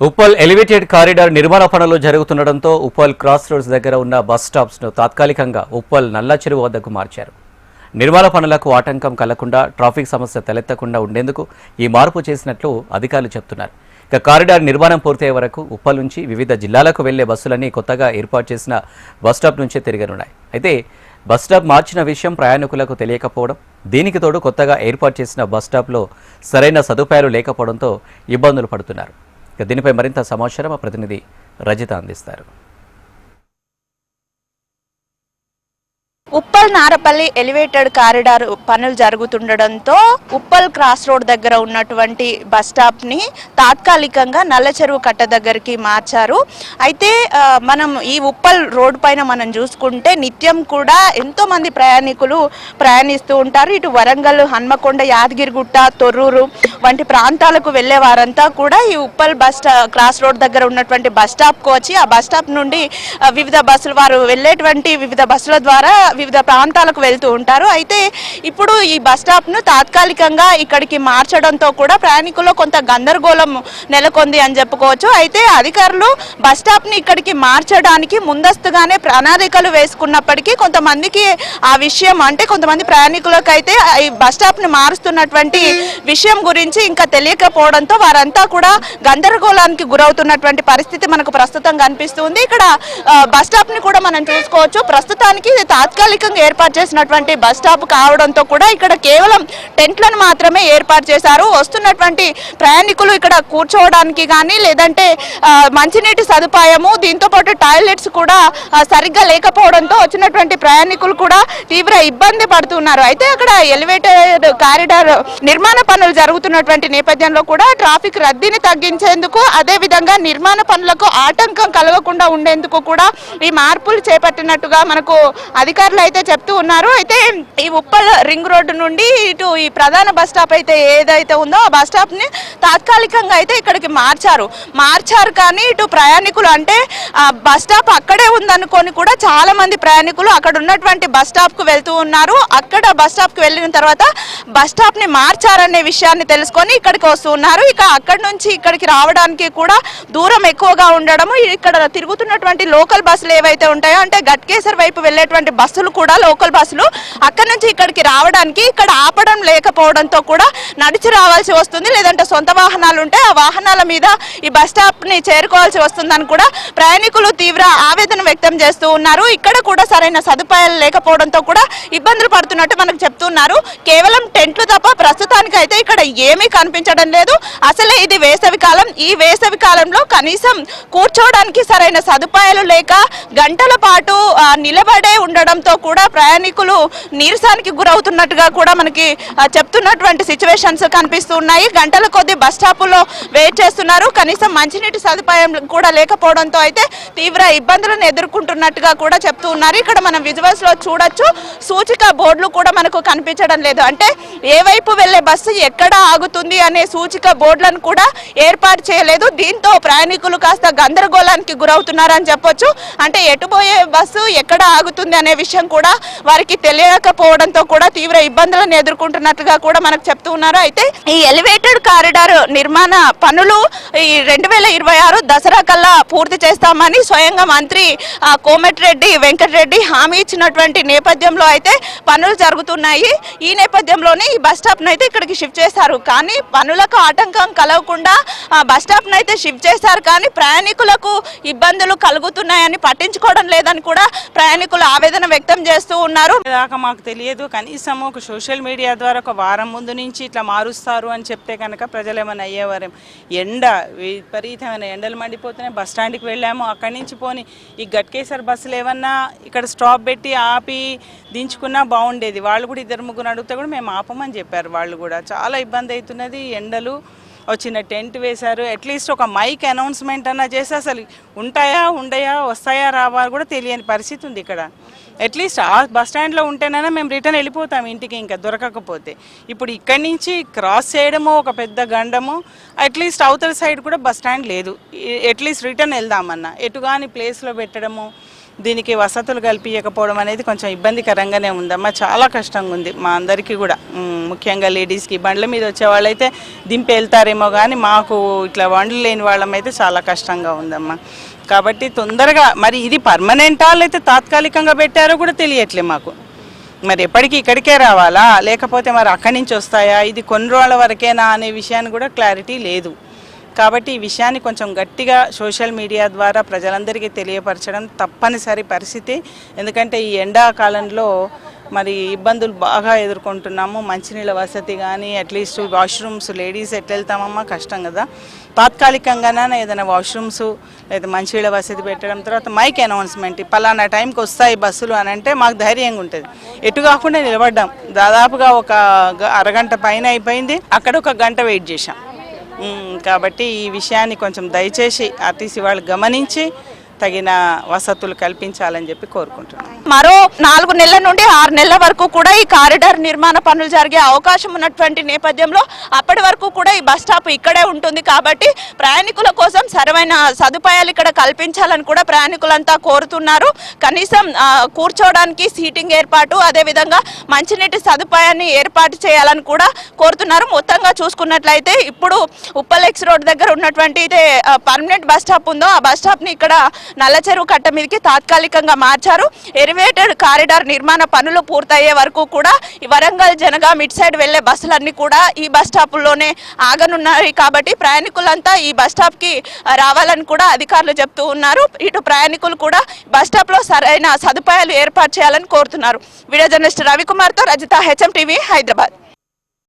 Uppal elevated corridor నిర్మాణ పనులు జరుగుతుండటంతో Uppal cross roads దగ్గర ఉన్న బస్ స్టాప్స్ను తాత్కాలికంగా ఉప్పల్ నల్ల చెరువు వద్దకు మార్చారు. నిర్మాణ పనులకు ఆటంకం కలగకుండా ట్రాఫిక్ సమస్య తలెత్తకుండా ఉండేందుకు ఈ మార్పు చేసినట్లు అధికారులు చెబుతున్నారు. ఇక కారిడార్ నిర్మాణం పూర్తయ్యే వరకు ఉప్పల్ నుంచి వివిధ జిల్లాలకు వెళ్లే బస్సులన్నీ కొత్తగా ఏర్పాటు చేసిన బస్ స్టాప్ నుంచే తిరగనున్నాయి. అయితే బస్ స్టాప్ మార్చిన విషయం ప్రయాణికులకు తెలియకపోవడం, దీనికి తోడు కొత్తగా ఏర్పాటు చేసిన బస్ స్టాప్లో సరైన సదుపాయాలు లేకపోవడంతో ఇబ్బందులు పడుతున్నారు. దీనిపై మరింత సమాచారం మా ప్రతినిధి రజిత అందిస్తారు. ఉప్పల్ నారపల్లి ఎలివేటెడ్ కారిడార్ పనులు జరుగుతుండడంతో ఉప్పల్ క్రాస్ రోడ్ దగ్గర ఉన్నటువంటి బస్ స్టాప్ ని తాత్కాలికంగా నల్ల చెరువు కట్ట దగ్గరికి మార్చారు. అయితే మనం ఈ ఉప్పల్ రోడ్ పైన మనం చూసుకుంటే నిత్యం కూడా ఎంతో మంది ప్రయాణికులు ప్రయాణిస్తూ ఉంటారు. ఇటు వరంగల్, హన్మకొండ, యాదగిరిగుట్ట, తొర్రూరు వంటి ప్రాంతాలకు వెళ్లే వారంతా కూడా ఈ ఉప్పల్ క్రాస్ రోడ్ దగ్గర ఉన్నటువంటి బస్ స్టాప్ కు వచ్చి ఆ బస్ స్టాప్ నుండి వివిధ బస్సులు వారు వెళ్లేటువంటి వివిధ బస్సుల ద్వారా వివిధ ప్రాంతాలకు వెళ్తూ ఉంటారు. అయితే ఇప్పుడు ఈ బస్ స్టాప్ ను తాత్కాలికంగా ఇక్కడికి మార్చడంతో కూడా ప్రయాణికుల్లో కొంత గందరగోళం నెలకొంది అని చెప్పుకోవచ్చు. అయితే అధికారులు బస్ స్టాప్ ని ఇక్కడికి మార్చడానికి ముందస్తుగానే ప్రణాళికలు వేసుకున్నప్పటికీ కొంతమందికి ఆ విషయం అంటే కొంతమంది ప్రయాణికులకు అయితే ఈ బస్ స్టాప్ ని మారుస్తున్నటువంటి విషయం గురించి ఇంకా తెలియకపోవడంతో వారంతా కూడా గందరగోళానికి గురవుతున్నటువంటి పరిస్థితి మనకు ప్రస్తుతం కనిపిస్తుంది. ఇక్కడ బస్ స్టాప్ ని కూడా మనం చూసుకోవచ్చు. ప్రస్తుతానికి తాత్కాలికంగా ఏర్పాటు చేసినటువంటి బస్ స్టాప్ కావడంతో కూడా ఇక్కడ కేవలం టెంట్లను మాత్రమే ఏర్పాటు చేశారు. వస్తున్నటువంటి ప్రయాణికులు ఇక్కడ కూర్చోవడానికి కానీ లేదంటే మంచినీటి సదుపాయము, దీంతో పాటు టాయిలెట్స్ కూడా సరిగ్గా లేకపోవడంతో వచ్చినటువంటి ప్రయాణికులు కూడా తీవ్ర ఇబ్బంది పడుతున్నారు. అయితే అక్కడ ఎలివేటెడ్ కారిడార్ నిర్మాణ పనులు జరుగుతున్నటువంటి నేపథ్యంలో కూడా ట్రాఫిక్ రద్దీని తగ్గించేందుకు, అదే విధంగా నిర్మాణ పనులకు ఆటంకం కలగకుండా ఉండేందుకు కూడా ఈ మార్పులు చేపట్టినట్టుగా మనకు అధికారులు అయితే చెప్తూ ఉన్నారు. అయితే ఈ ఉప్పల్ రింగ్ రోడ్డు నుండి ఇటు ఈ ప్రధాన బస్ స్టాప్ అయితే ఏదైతే ఉందో ఆ బస్ స్టాప్ ని తాత్కాలికంగా అయితే ఇక్కడికి మార్చారు కానీ ఇటు ప్రయాణికులు అంటే బస్ స్టాప్ అక్కడే ఉందనుకొని కూడా చాలా మంది ప్రయాణికులు అక్కడ ఉన్నటువంటి బస్ స్టాప్ కు వెళ్తూ ఉన్నారు. అక్కడ బస్ స్టాప్ కు వెళ్ళిన తర్వాత బస్ స్టాప్ ని మార్చారనే విషయాన్ని తెలుసుకొని ఇక్కడికి వస్తూ ఉన్నారు. ఇక అక్కడి నుంచి ఇక్కడికి రావడానికి కూడా దూరం ఎక్కువగా ఉండడము, ఇక్కడ తిరుగుతున్నటువంటి లోకల్ బస్సులు ఏవైతే ఉంటాయో అంటే గట్కేసర్ వైపు వెళ్ళేటువంటి బస్సులు కూడా లోకల్ బస్సులు అక్కడ నుంచి ఇక్కడికి రావడానికి ఇక్కడ ఆపడం లేకపోవడంతో కూడా నడిచి రావాల్సి వస్తుంది. లేదంటే సొంత వాహనాలు ఉంటే ఆ వాహనాల మీద ఈ బస్ స్టాప్ ని చేరుకోవాల్సి వస్తుందని కూడా ప్రయాణికులు తీవ్ర ఆవేదన వ్యక్తం చేస్తూ ఉన్నారు. ఇక్కడ కూడా సరైన సదుపాయాలు లేకపోవడంతో కూడా ఇబ్బందులు పడుతున్నట్టు మనకు చెప్తున్నారు. కేవలం టెంట్లు తప్ప ప్రస్తుతానికి అయితే ఇక్కడ ఏమీ కనిపించడం లేదు. అసలే ఇది వేసవి కాలం. ఈ వేసవి కాలంలో కనీసం కూర్చోవడానికి సరైన సదుపాయాలు లేక గంటల పాటు నిలబడే ఉండడంతో కూడా ప్రయాణికులు నీరసానికి గురవుతున్నట్టుగా కూడా మనకి చెప్తున్నటువంటి సిచ్యువేషన్స్ కనిపిస్తూ ఉన్నాయి. గంటల కొద్ది బస్ స్టాపుల్లో వెయిట్ చేస్తున్నారు. కనీసం మంచినీటి సదుపాయం కూడా లేకపోవడంతో అయితే తీవ్ర ఇబ్బందులను ఎదుర్కొంటున్నట్టుగా కూడా చెప్తూ ఉన్నారు. ఇక్కడ మనం విజువల్స్ లో చూడొచ్చు, సూచిక బోర్డులు కూడా మనకు కనిపించడం లేదు. అంటే ఏ వైపు వెళ్లే బస్సు ఎక్కడ ఆగుతుంది అనే సూచిక బోర్డులను కూడా ఏర్పాటు చేయలేదు. దీంతో ప్రయాణికులు కాస్త గందరగోళానికి గురవుతున్నారని చెప్పొచ్చు. అంటే ఎటుపోయే బస్సు ఎక్కడ ఆగుతుంది అనే విషయం కూడా వారికి తెలియకపోవడంతో కూడా తీవ్ర ఇబ్బందులను ఎదుర్కొంటున్నట్టుగా కూడా మనకు చెప్తూ ఉన్నారు. అయితే ఈ ఎలివేటెడ్ కారిడార్ నిర్మాణ పనులు ఈ 2026 దసరా కల్లా పూర్తి చేస్తామని స్వయంగా మంత్రి కోమటిరెడ్డి వెంకటరెడ్డి హామీ ఇచ్చినటువంటి నేపథ్యంలో అయితే పనులు జరుగుతున్నాయి. ఈ నేపథ్యంలోనే ఈ బస్ స్టాప్ అయితే ఇక్కడికి షిఫ్ట్ చేశారు. కానీ పనులకు ఆటంకం కలగకుండా బస్ స్టాప్ అయితే షిఫ్ట్ చేశారు. కానీ ప్రయాణికులకు ఇబ్బందులు కలుగుతున్నాయని పట్టించుకోవడం లేదని కూడా ప్రయాణికులు ఆవేదన వ్యక్తం చేస్తూ ఉన్నారు. దాకా మాకు తెలియదు. కనీసం ఒక సోషల్ మీడియా ద్వారా ఒక వారం ముందు నుంచి ఇట్లా మారుస్తారు అని చెప్తే కనుక ప్రజలు ఏమైనా అయ్యేవారేం. ఎండ విపరీతమైన ఎండలు మండిపోతున్నాయి. బస్ స్టాండ్కి వెళ్ళాము. అక్కడి నుంచి పోని ఈ గట్కేసర్ బస్సులు ఏమన్నా ఇక్కడ స్టాప్ పెట్టి ఆపి దించుకున్నా బాగుండేది. వాళ్ళు కూడా 2-3 అడిగితే కూడా మేము ఆపమని చెప్పారు. వాళ్ళు కూడా చాలా ఇబ్బంది అవుతున్నది. ఎండలు వచ్చిన టెంట్ వేశారు. అట్లీస్ట్ ఒక మైక్ అనౌన్స్మెంట్ అన్నా చేసి అసలు ఉంటాయా ఉండయా వస్తాయా రావా కూడా తెలియని పరిస్థితి ఉంది ఇక్కడ. అట్లీస్ట్ ఆ బస్ స్టాండ్లో ఉంటేనైనా మేము రిటర్న్ వెళ్ళిపోతాం ఇంటికి ఇంకా దొరకకపోతే. ఇప్పుడు ఇక్కడి నుంచి క్రాస్ చేయడము ఒక పెద్ద గండము. అట్లీస్ట్ అవతల సైడ్ కూడా బస్ స్టాండ్ లేదు. అట్లీస్ట్ రిటర్న్ వెళ్దామన్నా ఎటు కానీ ప్లేస్లో పెట్టడము దీనికి వసతులు కల్పించకపోవడం అనేది కొంచెం ఇబ్బందికరంగానే ఉందమ్మా. చాలా కష్టంగా ఉంది మా అందరికీ కూడా, ముఖ్యంగా లేడీస్కి. బండ్ల మీద వచ్చే వాళ్ళైతే దింపి వెళ్తారేమో కానీ మాకు ఇట్లా బండ్లు లేని వాళ్ళమైతే చాలా కష్టంగా ఉందమ్మా. కాబట్టి తొందరగా మరి ఇది పర్మనెంటా లేకపోతే తాత్కాలికంగా పెట్టారో కూడా తెలియట్లే మాకు. మరి ఎప్పటికీ ఇక్కడికే రావాలా లేకపోతే మరి అక్కడి నుంచి వస్తాయా, ఇది కొన్ని రోజుల వరకేనా అనే విషయాన్ని కూడా క్లారిటీ లేదు. కాబట్టి ఈ విషయాన్ని కొంచెం గట్టిగా సోషల్ మీడియా ద్వారా ప్రజలందరికీ తెలియపరచడం తప్పనిసరి పరిస్థితి. ఎందుకంటే ఈ ఎండాకాలంలో మరి ఇబ్బందులు బాగా ఎదుర్కొంటున్నాము. మంచినీళ్ళ వసతి కానీ అట్లీస్ట్ వాష్రూమ్స్ లేడీస్ ఎట్లా వెళ్తామమ్మా, కష్టం కదా. తాత్కాలికంగానే ఏదైనా వాష్రూమ్స్ లేదా మంచినీళ్ళ వసతి పెట్టడం, తర్వాత మైక్ అనౌన్స్మెంట్ పలానా టైంకి వస్తాయి బస్సులు అని అంటే మాకు ధైర్యంగా ఉంటుంది. ఎటు కాకుండా నిలబడ్డాం. దాదాపుగా ఒక అరగంట పైన అయిపోయింది, అక్కడ ఒక గంట వెయిట్ చేశాం. కాబట్టి ఈ విషయాన్ని కొంచెం దయచేసి ఆర్టీసీ వాళ్ళు గమనించి తగిన వసతులు కల్పించాలని చెప్పి కోరుకుంటున్నాను. మరో 4 నెలల నుండి 6 నెలల వరకు కూడా ఈ కారిడార్ నిర్మాణ పనులు జరిగే అవకాశం ఉన్నటువంటి నేపథ్యంలో అప్పటి వరకు కూడా ఈ బస్ స్టాప్ ఇక్కడే ఉంటుంది. కాబట్టి ప్రయాణికుల కోసం సరైన సదుపాయాలు ఇక్కడ కల్పించాలని కూడా ప్రయాణికులంతా కోరుతున్నారు. కనీసం కూర్చోవడానికి సీటింగ్ ఏర్పాటు, అదేవిధంగా మంచినీటి సదుపాయాన్ని ఏర్పాటు చేయాలని కూడా కోరుతున్నారు. మొత్తంగా చూసుకున్నట్లయితే ఇప్పుడు ఉప్పల్ ఎక్స్ రోడ్ దగ్గర ఉన్నటువంటి పర్మనెంట్ బస్ స్టాప్ ఉందో ఆ బస్ స్టాప్ని ఇక్కడ నల్లచెరువు కట్ట మీదకి తాత్కాలికంగా మార్చారు. ఎలివేటెడ్ కారిడార్ నిర్మాణ పనులు పూర్తయ్యే వరకు కూడా ఈ వరంగల్ జనగాం ఇటు సైడ్ వెళ్లే బస్సులన్నీ కూడా ఈ బస్ స్టాపుల్లోనే ఆగనున్నాయి. కాబట్టి ప్రయాణికులంతా ఈ బస్ స్టాప్ కి రావాలని కూడా అధికారులు చెప్తూ ఉన్నారు. ఇటు ప్రయాణికులు కూడా బస్ స్టాప్ లో సరైన సదుపాయాలు ఏర్పాటు చేయాలని కోరుతున్నారు. వీడియో జర్నలిస్ట్ రవికుమార్తో రజిత, HM టీవీ, హైదరాబాద్.